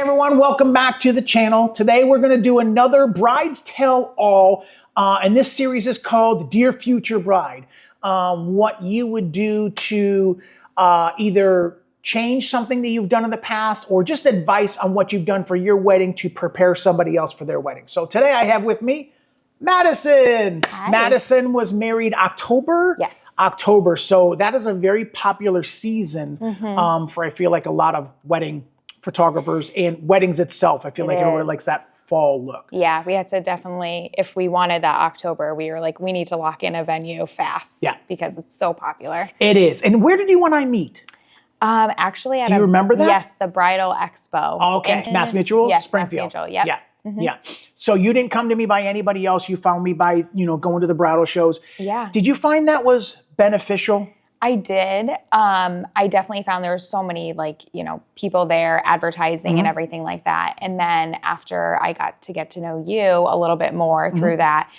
everyone, welcome back to the channel. Today we're going to do another Bride's Tell All, and this series is called Dear Future Bride. What you would do to either change something that you've done in the past or just advice on what you've done for your wedding to prepare somebody else for their wedding. So today I have with me Madison. Hi. Madison was married October? Yes. October. So that is a very popular season for, I feel like, a lot of wedding photographers and weddings itself. I feel like everyone likes that fall look. Yeah, we had to definitely, if we wanted that October, we were like, we need to lock in a venue fast. Yeah. Because it's so popular. It is. And where did you and I meet? Actually, Do you remember that? Yes, the Bridal Expo. Oh, okay. Mass Mutual? Yes, Springfield. Mass Mutual, yep. Yeah. Yeah. So you didn't come to me by anybody else. You found me by, going to the bridal shows. Yeah. Did you find that was beneficial? I did. I definitely found there were so many people there advertising and everything like that. And then after I got to know you a little bit more through that,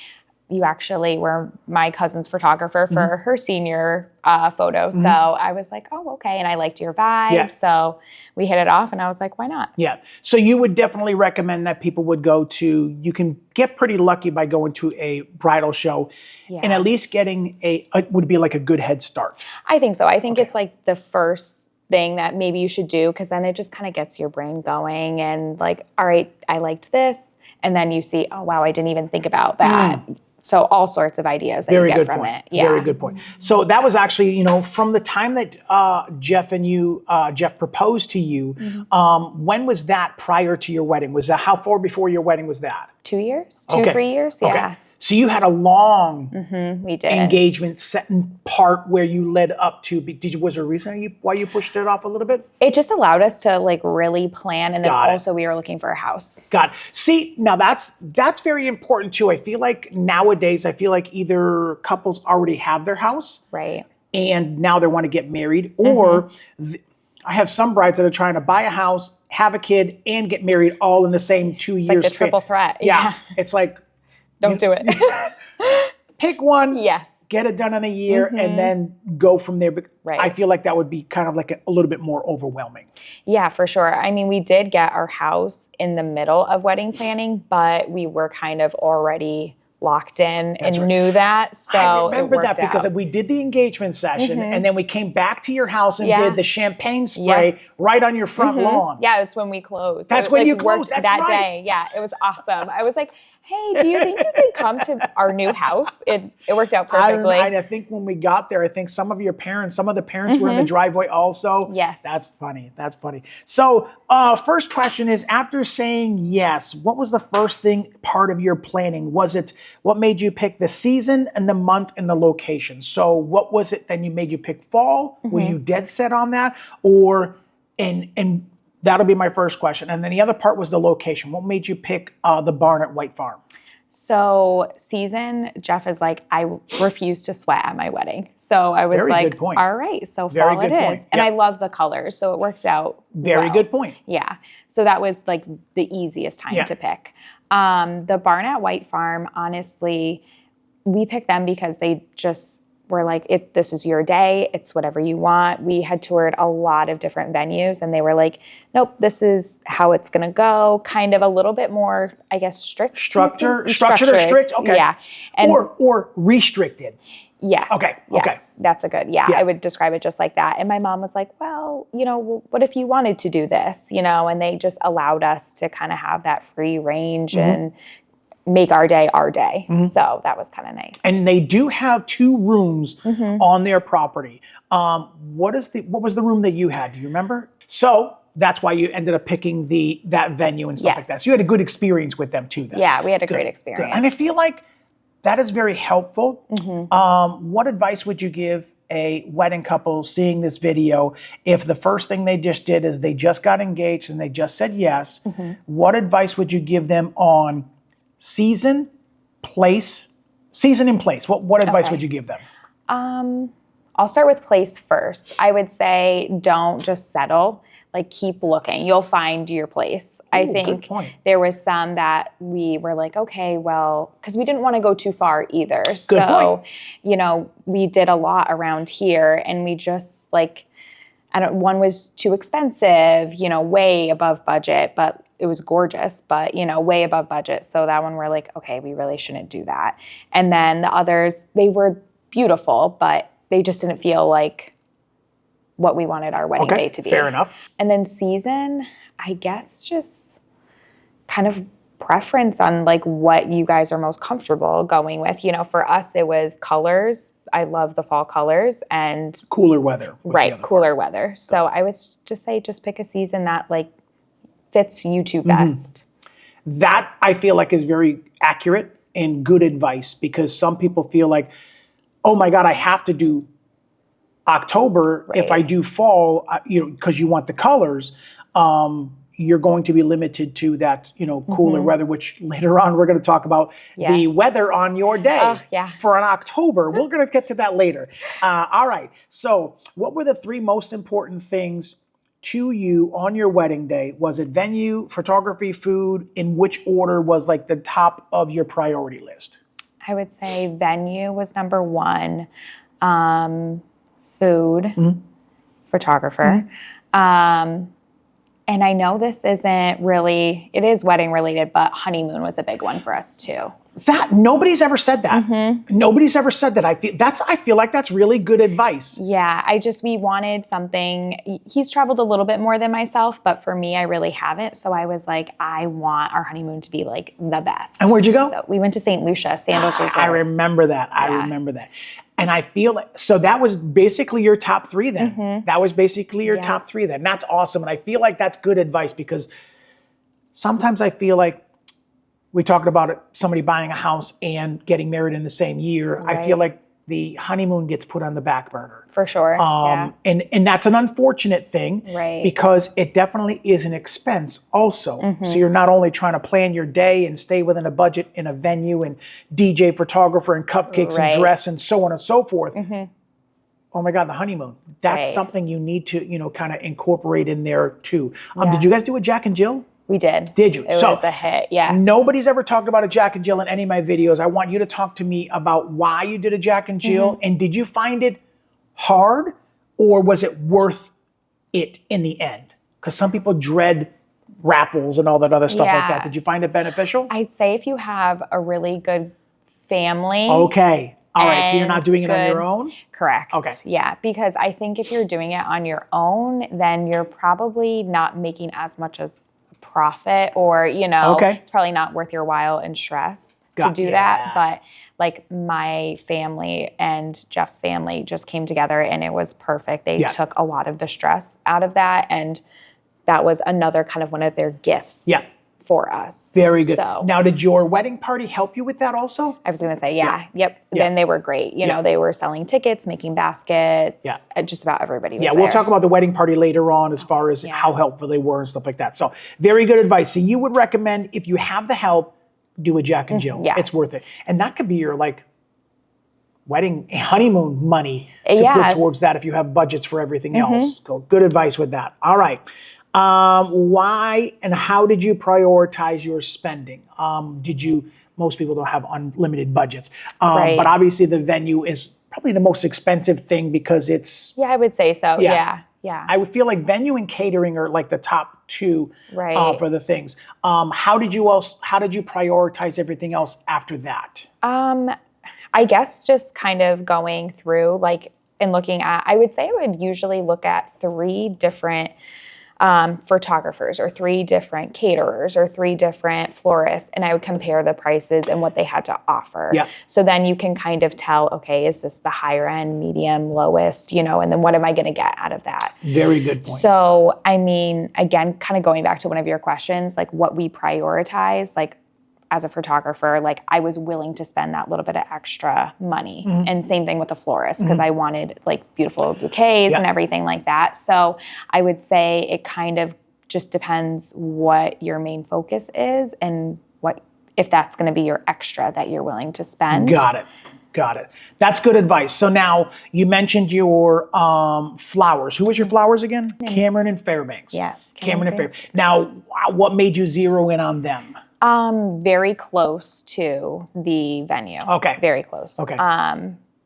you actually were my cousin's photographer for her senior photo. So I was like, oh, okay. And I liked your vibe. Yeah. So we hit it off and I was like, why not? Yeah. So you would definitely recommend that people would go to, you can get pretty lucky by going to a bridal show and at least getting would be like a good head start. I think so. I think it's like the first thing that maybe you should do, because then it just kind of gets your brain going and like, all right, I liked this. And then you see, oh, wow, I didn't even think about that. So all sorts of ideas that you get from it. Yeah. Very good point. So that was actually, from the time that Jeff proposed to you, when was that prior to your wedding? Was that, how far before your wedding was that? 2 years, 3 years. Yeah. Okay. So you had a long we did. engagement set in part where you led up to, was there a reason why you pushed it off a little bit? It just allowed us to like really plan. And then also we were looking for a house. Got it. See, now that's very important too. I feel like nowadays, either couples already have their house. Right. And now they want to get married, or I have some brides that are trying to buy a house, have a kid, and get married all in the same 2 years. Like the triple threat. Yeah. It's like, don't do it. Pick one. Yes. Get it done in a year and then go from there. But I feel like that would be kind of like a little bit more overwhelming. Yeah, for sure. I mean, we did get our house in the middle of wedding planning, but we were kind of already locked in and knew that. So I remember that because out. We did the engagement session and then we came back to your house and did the champagne spray right on your front lawn. Yeah, that's when we closed. That's so when you closed. That's that right. day. Yeah, it was awesome. I was like, hey, do you think you could come to our new house? It worked out perfectly. I think when we got there, I think some of the parents were in the driveway also. Yes. That's funny. That's funny. So first question is, after saying yes, what was the first part of your planning? Was it, what made you pick the season and the month and the location? So what was it then you made you pick fall? Were you dead set on that? Or, and that'll be my first question. And then the other part was the location. What made you pick the barn at Wight Farm? So season, Jeff is like, I refuse to sweat at my wedding. So I was like, all right, so fall it is. And I love the colors, so it worked out Very good point. Yeah. So that was like the easiest time to pick. The barn at Wight Farm, honestly, we picked them because they just were like, this is your day. It's whatever you want. We had toured a lot of different venues and they were like, nope, this is how it's going to go. Kind of a little bit more, I guess, structured or strict. Okay. Yeah. And or restricted. Yes. Okay. Yes. Okay. That's a good, I would describe it just like that. And my mom was like, well, what if you wanted to do this, and they just allowed us to kind of have that free range and make our day our day. So that was kind of nice. And they do have 2 rooms on their property. What was the room that you had? Do you remember? So that's why you ended up picking that venue and stuff like that. So you had a good experience with them too then. Yeah, we had a great experience. Good. And I feel like that is very helpful. What advice would you give a wedding couple seeing this video if the first thing they just did is they just got engaged and they just said yes? What advice would you give them on season and place? What advice would you give them? I'll start with place first. I would say don't just settle. Like, keep looking. You'll find your place. Ooh, I think there was some that we were like, okay, well, because we didn't want to go too far either. So, we did a lot around here and we just like, one was too expensive, way above budget, but it was gorgeous, but, way above budget. So that one we're like, okay, we really shouldn't do that. And then the others, they were beautiful, but they just didn't feel like what we wanted our wedding day to be. Fair enough. And then season, I guess just kind of preference on like what you guys are most comfortable going with. For us, it was colors. I love the fall colors and cooler weather. Right, cooler weather. So I would just say, just pick a season that like fits you two best. That I feel like is very accurate and good advice, because some people feel like, oh my God, I have to do October. Right. If I do fall, because you want the colors, you're going to be limited to that, cooler weather, which later on we're going to talk about the weather on your day for an October. We're going to get to that later. All right. So what were the 3 most important things to you on your wedding day? Was it venue, photography, food? In which order was like the top of your priority list? I would say venue was number 1, food, photographer. And I know this isn't really, it is wedding related, but honeymoon was a big one for us too. That nobody's ever said that. Nobody's ever said that. I feel like that's really good advice. Yeah, we wanted something. He's traveled a little bit more than myself, but for me, I really haven't. So I was like, I want our honeymoon to be like the best. And where'd you go? So we went to St. Lucia, Sandals Resort. I remember that. I remember that. And I feel like, so that was basically your top 3 then. That was basically your top 3 then. That's awesome. And I feel like that's good advice, because sometimes I feel like we talked about it, somebody buying a house and getting married in the same year. Right. I feel like the honeymoon gets put on the back burner. For sure. And that's an unfortunate thing, right? Because it definitely is an expense also. So you're not only trying to plan your day and stay within a budget in a venue and DJ, photographer, and cupcakes and dress and so on and so forth. Oh my God, the honeymoon. That's something you need to, kind of incorporate in there too. Did you guys do a Jack and Jill? We did. Did you? It was a hit, yes. Nobody's ever talked about a Jack and Jill in any of my videos. I want you to talk to me about why you did a Jack and Jill, and did you find it hard, or was it worth it in the end? Because some people dread raffles and all that other stuff like that. Did you find it beneficial? I'd say if you have a really good family. Okay. All right. So you're not doing it on your own? Correct. Okay. Yeah. Because I think if you're doing it on your own, then you're probably not making as much as profit, or it's probably not worth your while and stress to do that. But like my family and Jeff's family just came together and it was perfect. They took a lot of the stress out of that, and that was another kind of one of their gifts for us. Very good. So, now, did your wedding party help you with that also? I was going to say, yep. Then they were great. They were selling tickets, making baskets. Just about everybody was there. We'll talk about the wedding party later on as far as how helpful they were and stuff like that. So very good advice. So you would recommend, if you have the help, do a Jack and Jill. It's worth it. And that could be your wedding honeymoon money to put towards that if you have budgets for everything else. Good advice with that. All right. Why and how did you prioritize your spending? Most people don't have unlimited budgets, but obviously the venue is probably the most expensive thing because it's... Yeah, I would say so. Yeah. I would feel like venue and catering are like the top 2 for the things. How did you prioritize everything else after that? I guess just kind of going through and looking at, I would say I would usually look at 3 different photographers or 3 different caterers or 3 different florists, and I would compare the prices and what they had to offer. So then you can kind of tell, okay, is this the higher end, medium, lowest, and then what am I going to get out of that? Very good point. So, I mean, again, kind of going back to one of your questions, like what we prioritize, as a photographer, I was willing to spend that little bit of extra money. And same thing with the florist, because I wanted beautiful bouquets and everything like that. So I would say it kind of just depends what your main focus is and if that's going to be your extra that you're willing to spend. Got it. That's good advice. So now you mentioned your flowers. Who was your flowers again? Cameron and Fairbanks. Yes. Cameron and Fairbanks. Now, what made you zero in on them? Very close to the venue. Okay. Very close. Okay.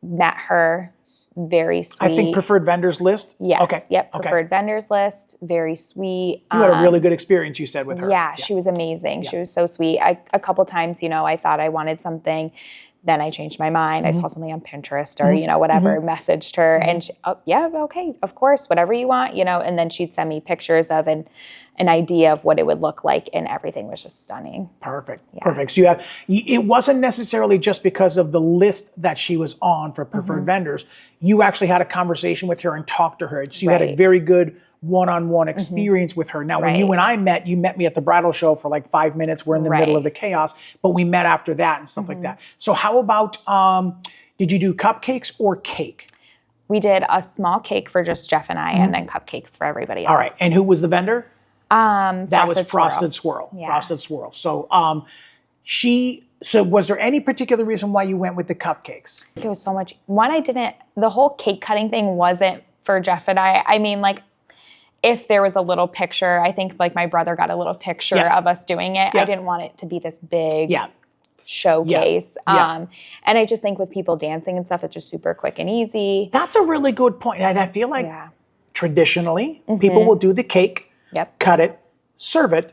met her, very sweet. I think preferred vendors list? Yes. Okay. Yep. Okay. Preferred vendors list, very sweet. You had a really good experience, you said, with her. Yeah, she was amazing. She was so sweet. A couple times, I thought I wanted something. Then I changed my mind. I saw something on Pinterest or, whatever, messaged her and she, oh, yeah, okay, of course, whatever you want, and then she'd send me pictures of an idea of what it would look like and everything was just stunning. Perfect. Yeah. Perfect. So it wasn't necessarily just because of the list that she was on for preferred vendors. You actually had a conversation with her and talked to her. So you had a very good one-on-one experience with her. Now, when you and I met, you met me at the bridal show for like 5 minutes. We're in the middle of the chaos, but we met after that and stuff like that. So how about, did you do cupcakes or cake? We did a small cake for just Jeff and I and then cupcakes for everybody else. All right. And who was the vendor? That was Frosted Swirl. Yeah. Frosted Swirl. So so was there any particular reason why you went with the cupcakes? It was so much. The whole cake cutting thing wasn't for Jeff and I. I mean, like, if there was a little picture, I think like my brother got a little picture of us doing it. I didn't want it to be this big showcase. And I just think with people dancing and stuff, it's just super quick and easy. That's a really good point. And I feel like traditionally people will do the cake, cut it, serve it.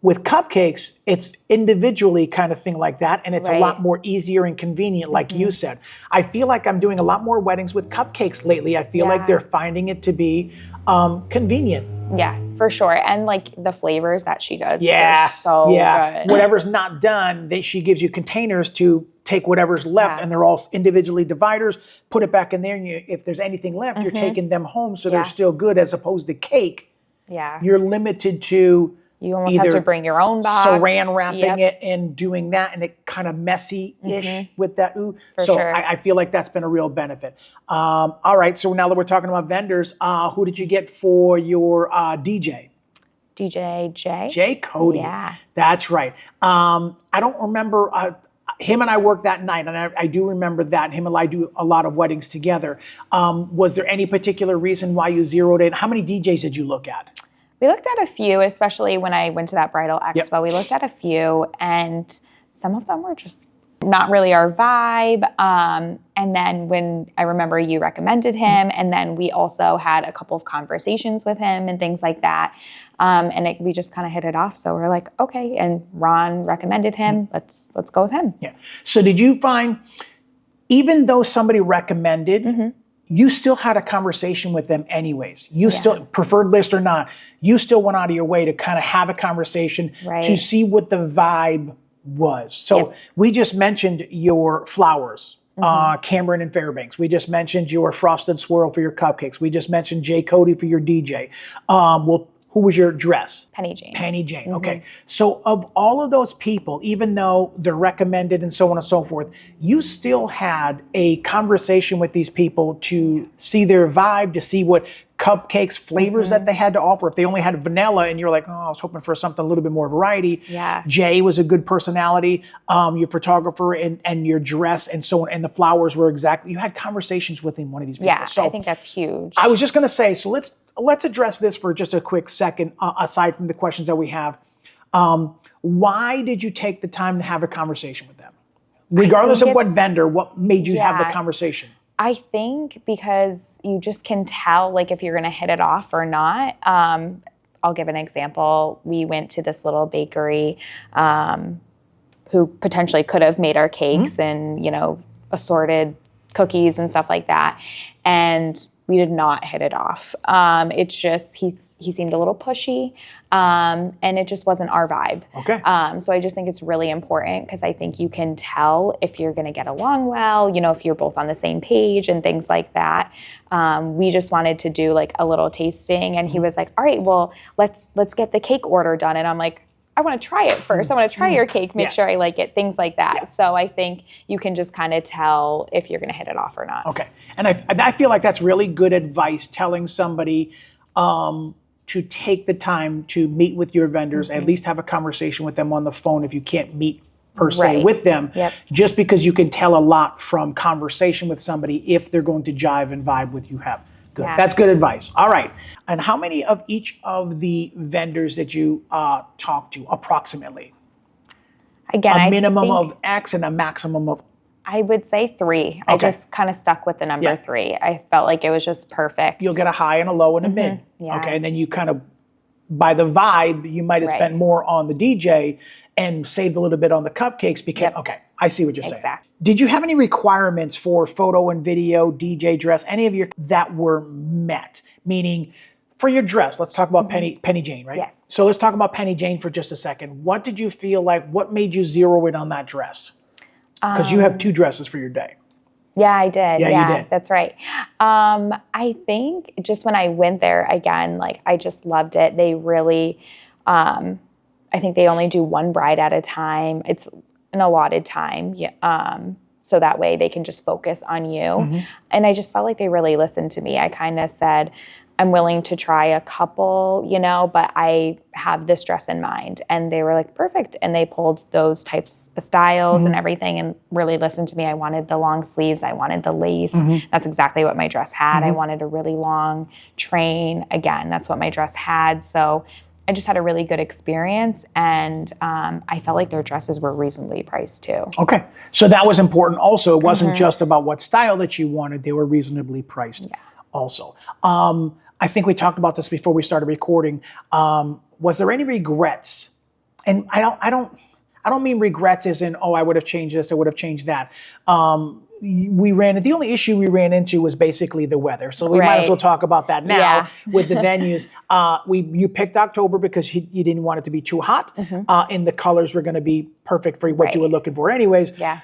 With cupcakes, it's individually kind of thing like that, and it's a lot more easier and convenient, like you said. I feel like I'm doing a lot more weddings with cupcakes lately. I feel like they're finding it to be convenient. Yeah, for sure. And like the flavors that she does, they're so good. Whatever's not done, she gives you containers to take whatever's left, and they're all individually dividers. Put it back in there, and if there's anything left, you're taking them home, so they're still good, as opposed to cake. Yeah, you're limited to. You almost have to bring your own box. Saran wrapping it and doing that, and it kind of messy-ish with that. I feel like that's been a real benefit. All right, so now that we're talking about vendors, who did you get for your DJ? DJ Jay. Jay Cote. Yeah. That's right. I don't remember, him and I worked that night, and I do remember that. Him and I do a lot of weddings together. Was there any particular reason why you zeroed in? How many DJs did you look at? We looked at a few, especially when I went to that bridal expo. We looked at a few, and some of them were just not really our vibe. And then when I remember you recommended him, and then we also had a couple of conversations with him and things like that. And we just kind of hit it off. So we're like, okay. And Ron recommended him. Let's go with him. Yeah. So did you find, even though somebody recommended, you still had a conversation with them anyways. You still, preferred list or not, you still went out of your way to kind of have a conversation to see what the vibe was. So we just mentioned your flowers, Cameron and Fairbanks. We just mentioned your Frosted Swirl for your cupcakes. We just mentioned Jay Cote for your DJ. Who was your dress? Penny Jane. Penny Jane, okay. So of all of those people, even though they're recommended and so on and so forth, you still had a conversation with these people to see their vibe, to see what cupcakes, flavors that they had to offer. If they only had vanilla and you're like, oh, I was hoping for something a little bit more variety. Yeah. Jay was a good personality, your photographer and your dress and so on, and the flowers were exactly, you had conversations with one of these people. Yeah, so I think that's huge. I was just gonna say, so let's address this for just a quick second, aside from the questions that we have. Why did you take the time to have a conversation with them? Regardless of what vendor, what made you have the conversation? I think because you just can tell, like, if you're going to hit it off or not. I'll give an example. We went to this little bakery who potentially could have made our cakes and, assorted cookies and stuff like that. And we did not hit it off. It's just, he seemed a little pushy, and it just wasn't our vibe. Okay. So I just think it's really important, because I think you can tell if you're gonna get along well, if you're both on the same page and things like that. We just wanted to do like a little tasting, and he was like, all right, well, let's get the cake order done. And I'm like, I want to try it first. I want to try your cake, make sure I like it, things like that. Yeah. So I think you can just kind of tell if you're going to hit it off or not. Okay. And I feel like that's really good advice, telling somebody to take the time to meet with your vendors, at least have a conversation with them on the phone if you can't meet per se with them, just because you can tell a lot from conversation with somebody if they're going to jive and vibe with you. Good. Yeah. That's good advice. All right. And how many of each of the vendors that you talked to, approximately? Again, a minimum of X and a maximum of I would say 3. I just kind of stuck with the number 3. I felt like it was just perfect. You'll get a high and a low and a mid. Yeah. Okay, and then you kind of, by the vibe, you might have spent more on the DJ and saved a little bit on the cupcakes because, okay, I see what you're saying. Did you have any requirements for photo and video, DJ, dress, any of your that were met? Meaning, for your dress, let's talk about Penny Jane, right? Yes. So let's talk about Penny Jane for just a second. What did you feel like, what made you zero in on that dress? Because you have 2 dresses for your day. Yeah, I did. Yeah, you did. That's right. I think just when I went there again, like I just loved it. They really, I think they only do 1 bride at a time. It's an allotted time. So that way they can just focus on you. And I just felt like they really listened to me. I kind of said, I'm willing to try a couple, but I have this dress in mind. And they were like, perfect. And they pulled those types of styles and everything and really listened to me. I wanted the long sleeves. I wanted the lace. That's exactly what my dress had. I wanted a really long train. Again, that's what my dress had. So I just had a really good experience. And I felt like their dresses were reasonably priced too. Okay. So that was important also. It wasn't just about what style that you wanted. They were reasonably priced also. I think we talked about this before we started recording. Was there any regrets? And I don't mean regrets as in, oh, I would have changed this, I would have changed that. The only issue we ran into was basically the weather. So we might as well talk about that now with the venues. You picked October because you didn't want it to be too hot. And the colors were going to be perfect for what you were looking for anyways. Yeah.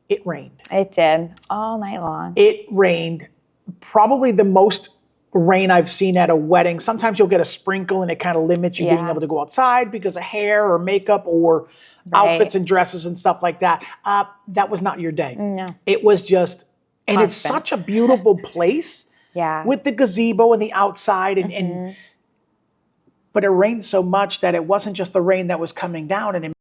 It rained. It did all night long. It rained. Probably the most rain I've seen at a wedding. Sometimes you'll get a sprinkle and it kind of limits you being able to go outside because of hair or makeup or outfits and dresses and stuff like that. That was not your day. No. It was just, and it's such a beautiful place with the gazebo and the outside and but it rained so much that it wasn't just the rain that was coming down and it